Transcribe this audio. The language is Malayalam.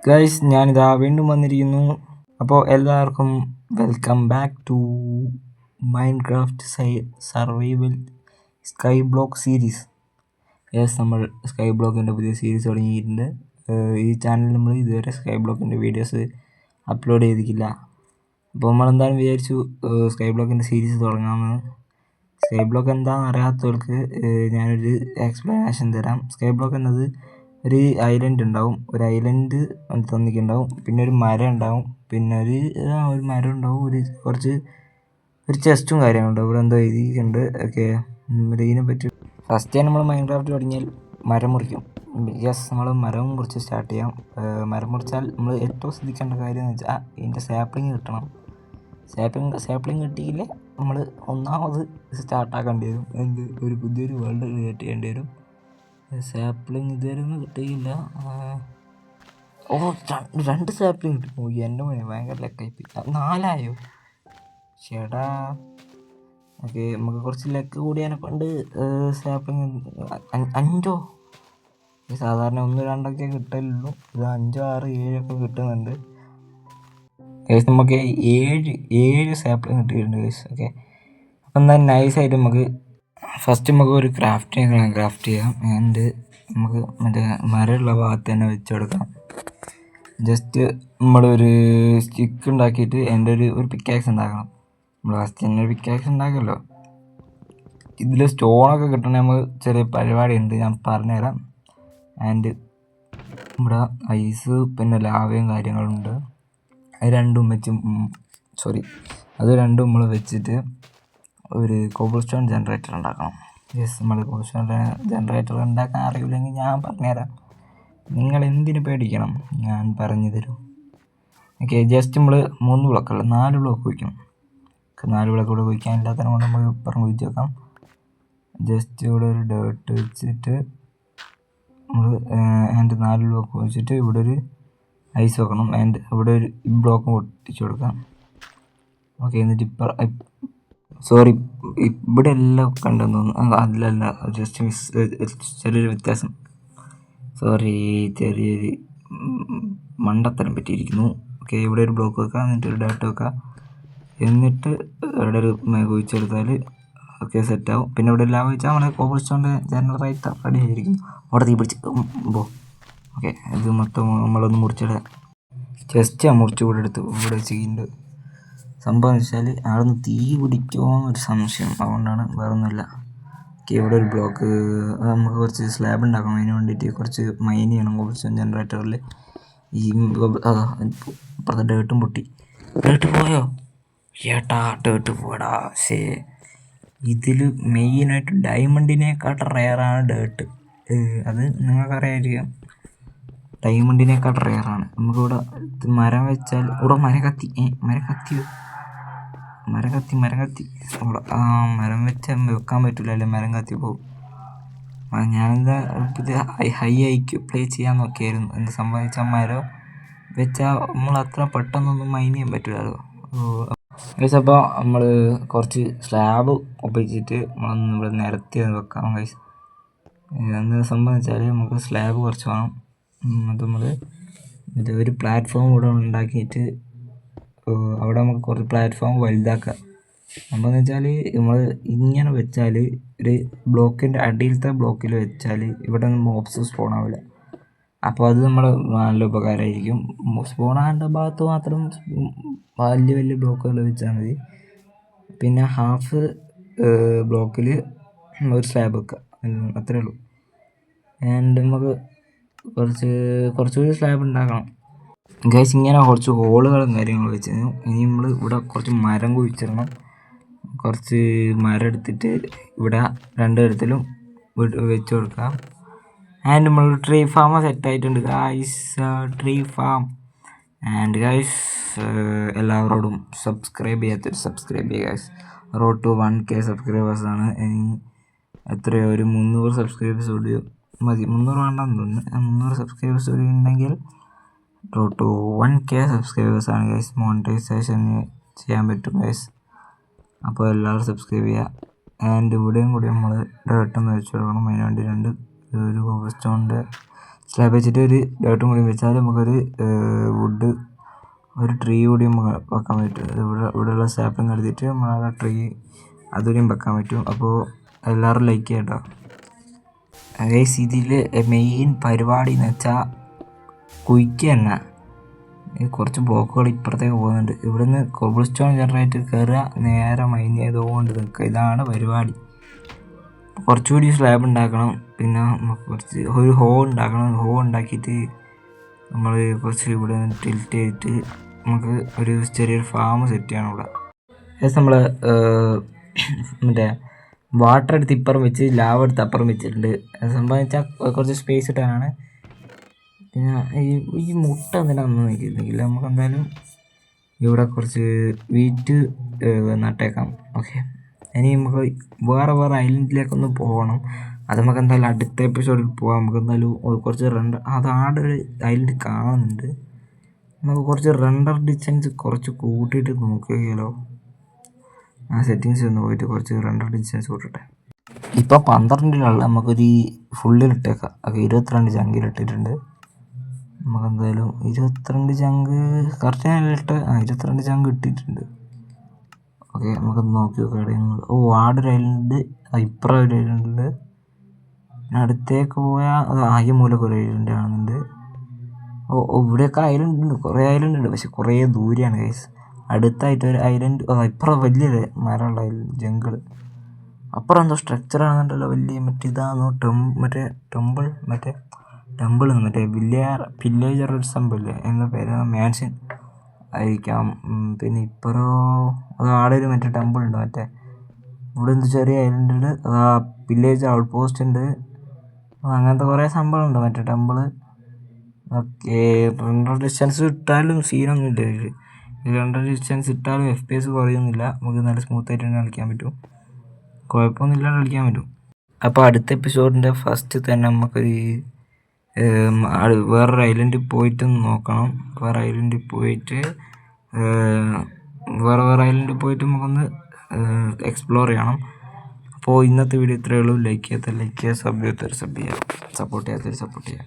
ഗൈസ്, ഞാനിതാ വീണ്ടും വന്നിരിക്കുന്നു. അപ്പോൾ എല്ലാവർക്കും welcome back to Minecraft survival sky block series. Yes, നമ്മൾ സ്കൈ ബ്ലോക്കിൻ്റെ പുതിയ സീരീസ് തുടങ്ങിയിട്ടുണ്ട്. ഈ ചാനലിൽ നമ്മൾ ഇതുവരെ സ്കൈ ബ്ലോക്കിൻ്റെ വീഡിയോസ് അപ്ലോഡ് ചെയ്തിട്ടില്ല. അപ്പോൾ നമ്മളെന്തായാലും വിചാരിച്ചു സ്കൈ ബ്ലോക്കിൻ്റെ സീരീസ് തുടങ്ങാമെന്ന്. സ്കൈ ബ്ലോക്ക് എന്താണെന്ന് അറിയാത്തവർക്ക് ഞാനൊരു എക്സ്പ്ലനേഷൻ തരാം. സ്കൈ ബ്ലോക്ക് എന്നത് ഒരു ഐലൻഡ് ഉണ്ടാവും, ഒരു ഐലൻഡ് തന്നിട്ടുണ്ടാവും, പിന്നെ ഒരു മരം ഉണ്ടാവും, പിന്നെ ഒരു മരം ഉണ്ടാവും, ഒരു ചെസ്റ്റും കാര്യങ്ങളുണ്ടാവും. ഇവിടെ എന്തോ എഴുതിയിട്ടുണ്ട്. ഓക്കെ, ഇതിനെ പറ്റി ഫസ്റ്റ് ടൈം നമ്മൾ മൈൻക്രാഫ്റ്റ് തുടങ്ങിയാൽ മരം മുറിക്കും. യെസ്, നമ്മൾ മരം മുറിച്ച് സ്റ്റാർട്ട് ചെയ്യാം. മരം മുറിച്ചാൽ നമ്മൾ ഏറ്റവും ശ്രദ്ധിക്കേണ്ട കാര്യം എന്ന് വെച്ചാൽ ഇതിൻ്റെ സാപ്ലിങ് കിട്ടണം. സാപ്ലിങ് കിട്ടിയില്ലേ നമ്മൾ ഒന്നാമത് സ്റ്റാർട്ടാക്കേണ്ടി വരും. ഒരു പുതിയൊരു വേൾഡ് ക്രിയേറ്റ് ചെയ്യേണ്ടി വരും. സാപ്ലിങ് ഇതുവരെ ഒന്നും കിട്ടിയില്ല. രണ്ട് സാപ്ലിങ് കിട്ടി. എൻ്റെ മോനെ ഭയങ്കര ലക്കായിപ്പോയി. 4 ചേട്ടാ. ഓക്കെ, നമുക്ക് കുറച്ച് ലക്ക് കൂടിയതിനെ കൊണ്ട് സാപ്ലിങ് 5 സാധാരണ 1-2 കിട്ടലുള്ളൂ. ഇത് 5, 6, 7 കിട്ടുന്നുണ്ട്. കേസ് നമുക്ക് 7 സാപ്ലിങ് കിട്ടിയിട്ടുണ്ട് കേസ്. ഓക്കെ, അപ്പം എന്തായാലും നൈസായിട്ട് നമുക്ക് ഒരു ക്രാഫ്റ്റ് ചെയ്യാം. ആൻഡ് നമുക്ക് മറ്റേ മരമുള്ള ഭാഗത്ത് തന്നെ വെച്ച് കൊടുക്കാം. ജസ്റ്റ് നമ്മളൊരു സ്റ്റിക്ക് ഉണ്ടാക്കിയിട്ട് എൻ്റെ ഒരു പിക്കാക്സ് ഉണ്ടാക്കണം. നമ്മൾ ഫസ്റ്റ് തന്നെ ഒരു പിക്കാക്സ് ഉണ്ടാക്കുമല്ലോ. ഇതിൽ സ്റ്റോണൊക്കെ കിട്ടണ നമുക്ക് ചെറിയ പരിപാടി ഉണ്ട്, ഞാൻ പറഞ്ഞുതരാം. ആൻഡ് ഇവിടെ ഐസ് പിന്നെ ലാവയും കാര്യങ്ങളുണ്ട്. അത് രണ്ടും നമ്മൾ വെച്ചിട്ട് ഒരു കോബിൾ സ്റ്റോൺ ജനറേറ്റർ ഉണ്ടാക്കണം. യെസ്, നമ്മൾ കോബിൾ സ്റ്റോൺ ജനറേറ്റർ ഉണ്ടാക്കാൻ അറിയില്ലെങ്കിൽ ഞാൻ പറഞ്ഞുതരാം. നിങ്ങൾ എന്തിനു പേടിക്കണം, ഞാൻ പറഞ്ഞു തരും. ഓക്കെ, ജസ്റ്റ് നമ്മൾ 3 ബ്ലോക്കല്ല 4 ബ്ലോക്ക് വയ്ക്കണം. 4 ബ്ലോക്ക് ഇവിടെ വയ്ക്കാൻ ഇല്ലാത്തതിനെ കൊണ്ട് നമുക്ക് ഇപ്പുറം കുഴിച്ച് വെക്കാം. ജസ്റ്റ് ഇവിടെ ഒരു ഡേർട്ട് വെച്ചിട്ട് നമ്മൾ ആൻഡ് 4 ബ്ലോക്ക് വെച്ചിട്ട് ഇവിടെ ഒരു ഐസ് വെക്കണം. ആൻഡ് ഇവിടെ ഒരു ബ്ലോക്ക് പൊട്ടിച്ച് കൊടുക്കാം. ഓക്കെ, എന്നിട്ട് ഇവിടെ എല്ലാം കണ്ടെന്ന് തോന്നുന്നു. അതിലല്ല, ജസ്റ്റ് ചെറിയൊരു വ്യത്യാസം. ചെറിയൊരു മണ്ടത്തരം പറ്റിയിരിക്കുന്നു. ഓക്കെ, ഇവിടെ ഒരു ബ്ലോക്ക് വെക്കാം, എന്നിട്ട് ഒരു ഡേർട്ട് വെക്കാം, എന്നിട്ട് ഇവിടെ ഒരു കുഴിച്ചെടുത്താൽ ഓക്കെ സെറ്റാവും. പിന്നെ ഇവിടെ എല്ലാം വെച്ചാൽ നമ്മുടെ കോബിൾ സ്റ്റോണിൻ്റെ ജനറേറ്റർ റെഡി ആയിരിക്കും. അവിടെ തീ പിടിച്ച് ഓക്കെ, ഇത് മൊത്തം നമ്മളൊന്ന് മുറിച്ചിടാം. ജസ്റ്റ് മുറിച്ച് ഇവിടെ വെച്ചിട്ടുണ്ട്. സംഭവം എന്ന് വെച്ചാൽ അവിടെ തീ പിടിക്കുമോ എന്നൊരു സംശയം, അതുകൊണ്ടാണ്, വേറൊന്നുമില്ല. ഓക്കെ, ഇവിടെ ഒരു ബ്ലോക്ക് നമുക്ക് കുറച്ച് സ്ലാബ് ഉണ്ടാക്കണം. അതിന് വേണ്ടിയിട്ട് കുറച്ച് മൈൻ ചെയ്യണം കോബിൾ സ്റ്റോൺ ജനറേറ്ററിൽ. ഇപ്പുറത്തെ ഡേർട്ടും പൊട്ടി. ഡേർട്ട് പോയോ ചേട്ടാ? ഡേർട്ട് പോടാ. ഇതിൽ മെയിനായിട്ട് ഡയമണ്ടിനേക്കാട്ട് റെയറാണ് ഡേർട്ട്. അത് നിങ്ങൾക്കറിയായിരിക്കാം. ഡയമണ്ടിനേക്കാൾ റെയറാണ്. നമുക്കിവിടെ മരം വെച്ചാൽ ഇവിടെ മരം കത്തി ഇവിടെ മരം വെക്കാൻ പറ്റില്ല, അല്ലേ മരം കത്തി പോകും. ഞാനെന്താ ഹൈ ഐക്യു പ്ലേ ചെയ്യാൻ നോക്കിയായിരുന്നു. എന്ത് സംഭവിച്ചാൽ മരം വെച്ചാൽ നമ്മൾ അത്ര പെട്ടെന്നൊന്നും മൈൻ ചെയ്യാൻ പറ്റില്ലല്ലോ. ഗൈസ്, അപ്പോൾ നമ്മൾ കുറച്ച് സ്ലാബ് ഒപ്പിച്ചിട്ട് നമ്മളൊന്ന് ഇവിടെ നിരത്തി വെക്കാം. ഗൈസ്, എന്താ സംഭവം വെച്ചാൽ നമുക്ക് സ്ലാബ് കുറച്ച് വേണം. അത് നമ്മൾ ഒരു പ്ലാറ്റ്ഫോം ഇവിടെ ഉണ്ടാക്കിയിട്ട് അവിടെ നമുക്ക് കുറച്ച് പ്ലാറ്റ്ഫോം വലുതാക്കാം. സംഭവം വെച്ചാൽ നമ്മൾ ഇങ്ങനെ വെച്ചാൽ ഒരു ബ്ലോക്കിൻ്റെ അടിയിലത്തെ ബ്ലോക്കിൽ വെച്ചാൽ ഇവിടെ മോബ്സ് സ്പോൺ ആവില്ല. അപ്പോൾ അത് നമ്മൾ നല്ല ഉപകാരമായിരിക്കും. സ്പോൺ ആകേണ്ട ഭാഗത്ത് മാത്രം വലിയ ബ്ലോക്കുകൾ വെച്ചാൽ മതി. പിന്നെ ഹാഫ് ബ്ലോക്കിൽ ഒരു സ്ലാബ് വെക്കുക, അത്രേ ഉള്ളൂ. ആൻഡ് നമുക്ക് കുറച്ചുകൂടി സ്ലാബ് ഉണ്ടാക്കണം. ഗൈസ്, ഇങ്ങനെ കുറച്ച് ഹോളുകളും കാര്യങ്ങളും വെച്ച് ഇനി നമ്മൾ ഇവിടെ കുറച്ച് മരം കുഴിച്ചിടണം. കുറച്ച് മരം എടുത്തിട്ട് ഇവിടെ 2 തരത്തിലും വെച്ച് കൊടുക്കാം. ആൻഡ് നമ്മൾ ട്രീ ഫാം സെറ്റായിട്ടുണ്ട് guys. Tree farm. And guys, എല്ലാവരോടും സബ്സ്ക്രൈബ് ചെയ്യുക ഗൈസ്. റോഡ് ടു 1K സബ്സ്ക്രൈബേഴ്സാണ്. ഇനി എത്രയോ ഒരു 300 സബ്സ്ക്രൈബേഴ്സ് കൂടി മതി. 300 വേണ്ടെന്ന് തോന്നുന്നു. 300 സബ്സ്ക്രൈബേഴ്സ് കൂടി ഉണ്ടെങ്കിൽ റോഡ് ടു 1K സബ്സ്ക്രൈബേഴ്സാണ് ഗൈസ്. മോണിറ്റൈസേഷൻ ചെയ്യാൻ പറ്റും ഗൈസ്. അപ്പോൾ എല്ലാവരും സബ്സ്ക്രൈബ് ചെയ്യുക. ആൻഡ് ഇവിടെയും കൂടി നമ്മൾ ഡേർട്ടൊന്ന് വെച്ച് കൊടുക്കണം. അതിന് വേണ്ടി ഒരു കോബിൾ സ്റ്റോണിൻ്റെ സ്ലാബ് വെച്ചിട്ട് ഒരു ഡേർട്ടും കൂടി വെച്ചാൽ നമുക്കൊരു വുഡ് ഒരു ട്രീ കൂടി വെക്കാൻ പറ്റും. ഇവിടെയുള്ള സാപ്പിങ് എടുത്തിട്ട് നമ്മളെ ട്രീ അതുകൂടിയും വെക്കാൻ പറ്റും. അപ്പോൾ എല്ലാവരും ലൈക്ക് ചെയ്യാം കേട്ടോ. ഗൈസ് ഇതിൽ മെയിൻ പരിപാടി എന്ന് വെച്ചാൽ കുയിക്കുക തന്നെ. കുറച്ച് ബ്ലോക്കുകൾ ഇപ്പുറത്തേക്ക് പോകുന്നുണ്ട്. ഇവിടുന്ന് കോബിൾ സ്റ്റോൺ ജനറേറ്റർ കയറുക, നേരെ മൈൻ ചെയ്തുകൊണ്ട് നിൽക്കുക. ഇതാണ് പരിപാടി. കുറച്ചുകൂടി സ്ലാബ് ഉണ്ടാക്കണം. പിന്നെ നമുക്ക് കുറച്ച് ഒരു ഹോൾ ഉണ്ടാക്കണം. ഹോൾ ഉണ്ടാക്കിയിട്ട് നമ്മൾ കുറച്ച് ഇവിടെ ടിൽറ്റ് ചെയ്തിട്ട് നമുക്ക് ഒരു ചെറിയൊരു ഫാം സെറ്റ് ചെയ്യണം ഇവിടെ. ഏകദേശം നമ്മൾ മറ്റേ വാട്ടർ എടുത്ത് ഇപ്പുറം വെച്ച് ലാവ എടുത്ത് അപ്പുറം വെച്ചിട്ടുണ്ട്. സംഭവം വെച്ചാൽ കുറച്ച് സ്പേസ് ഇട്ടാനാണ്. പിന്നെ ഈ മുട്ട എന്തിനാണെന്ന് നോക്കിയിരുന്നെങ്കിൽ നമുക്ക് എന്തായാലും ഇവിടെ കുറച്ച് വീറ്റ് നട്ടേക്കാം. ഓക്കെ, ഇനി നമുക്ക് വേറെ ഐലൻഡിലേക്കൊന്ന് പോകണം. അത് നമുക്ക് എന്തായാലും അടുത്ത എപ്പിസോഡിൽ പോകാം. നമുക്ക് എന്തായാലും കുറച്ച് അത് ആടെ ഒരു ഐലൻഡ് കാണുന്നുണ്ട്. നമുക്ക് കുറച്ച് റെൻഡർ ഡിസ്റ്റൻസ് കുറച്ച് കൂട്ടിയിട്ട് നോക്കിയാലോ. ആ സെറ്റിങ്സ് ഒന്ന് പോയിട്ട് കുറച്ച് റെൻഡർ ഡിസ്റ്റൻസ് കൂട്ടട്ടെ. ഇപ്പോൾ 12 നമുക്കൊരു ഫുള്ളിലിട്ടേക്കാം. ഓക്കെ, 22 ചങ്കിലിട്ടിട്ടുണ്ട്. നമുക്ക് എന്തായാലും 22 ചങ്ക് കറക്റ്റ് ഇട്ട് 22 ചങ്ക് ഇട്ടിട്ടുണ്ട്. ഓക്കെ, നമുക്ക് നോക്കി നോക്കാം. ആടൊരു ഐലൻഡ്, ഇപ്പുറം ഒരു ഐലൻഡ്, അടുത്തേക്ക് പോയാൽ അത് ആകെ മൂലക്ക് ഒരു ഐലൻഡ് കാണുന്നുണ്ട്. ഇവിടെയൊക്കെ ഐലൻഡ് ഉണ്ട്, കുറേ ഐലൻഡ് ഉണ്ട്, പക്ഷെ കുറേ ദൂരെയാണ് ഗൈസ്. അടുത്തായിട്ട് ഒരു ഐലൻഡ്, അപ്പുറം വലിയൊരു മരമുള്ള ഐലൻഡ് ജംഗിൾ. അപ്പുറം എന്തോ സ്ട്രക്ചർ ആണെന്നുണ്ടല്ലോ വലിയ. മറ്റേ ഇതാണോ മറ്റേ വില്ലേജർ ഒരു സംഭവമില്ലേ, എന്താ പേര്, മാൻഷൻ ആയിരിക്കാം. പിന്നെ ഇപ്പുറോ അത് ആടെ ഒരു മറ്റേ ടെമ്പിൾ ഉണ്ട്. മറ്റേ ഇവിടെ എന്ത് ചെറിയ ഐലൻഡ് ഉണ്ട്, വില്ലേജ് ഔട്ട് പോസ്റ്റ് ഉണ്ട്, അങ്ങനത്തെ കുറേ സംഭവമുണ്ട്. മറ്റേ ടെമ്പിള്. ഓക്കെ, റെൻഡർ ഡിസ്റ്റൻസ് ഇട്ടാലും സീനൊന്നുമില്ല ഇതിൽ. റെൻഡർ ഡിസ്റ്റൻസ് ഇട്ടാലും FPS കുറയൊന്നുമില്ല. നമുക്ക് നല്ല സ്മൂത്തായിട്ട് തന്നെ കളിക്കാൻ പറ്റും. കുഴപ്പമൊന്നുമില്ലാണ്ട് കളിക്കാൻ പറ്റും. അപ്പോൾ അടുത്ത എപ്പിസോഡിൻ്റെ ഫസ്റ്റ് തന്നെ നമുക്കൊരു വേറൊരു ഐലൻഡിൽ പോയിട്ട് നോക്കണം. വേറെ ഐലൻഡിൽ പോയിട്ട് നമുക്കൊന്ന് എക്സ്പ്ലോർ ചെയ്യണം. അപ്പോൾ ഇന്നത്തെ വീഡിയോ ഇത്രയേ ഉള്ളൂ. ലൈക്ക് ചെയ്യാത്ത ലൈക്ക് ചെയ്യുക, സബ് ചെയ്യാത്തവർ സബ് ചെയ്യുക, സപ്പോർട്ട് ചെയ്യാത്തവർ സപ്പോർട്ട് ചെയ്യുക.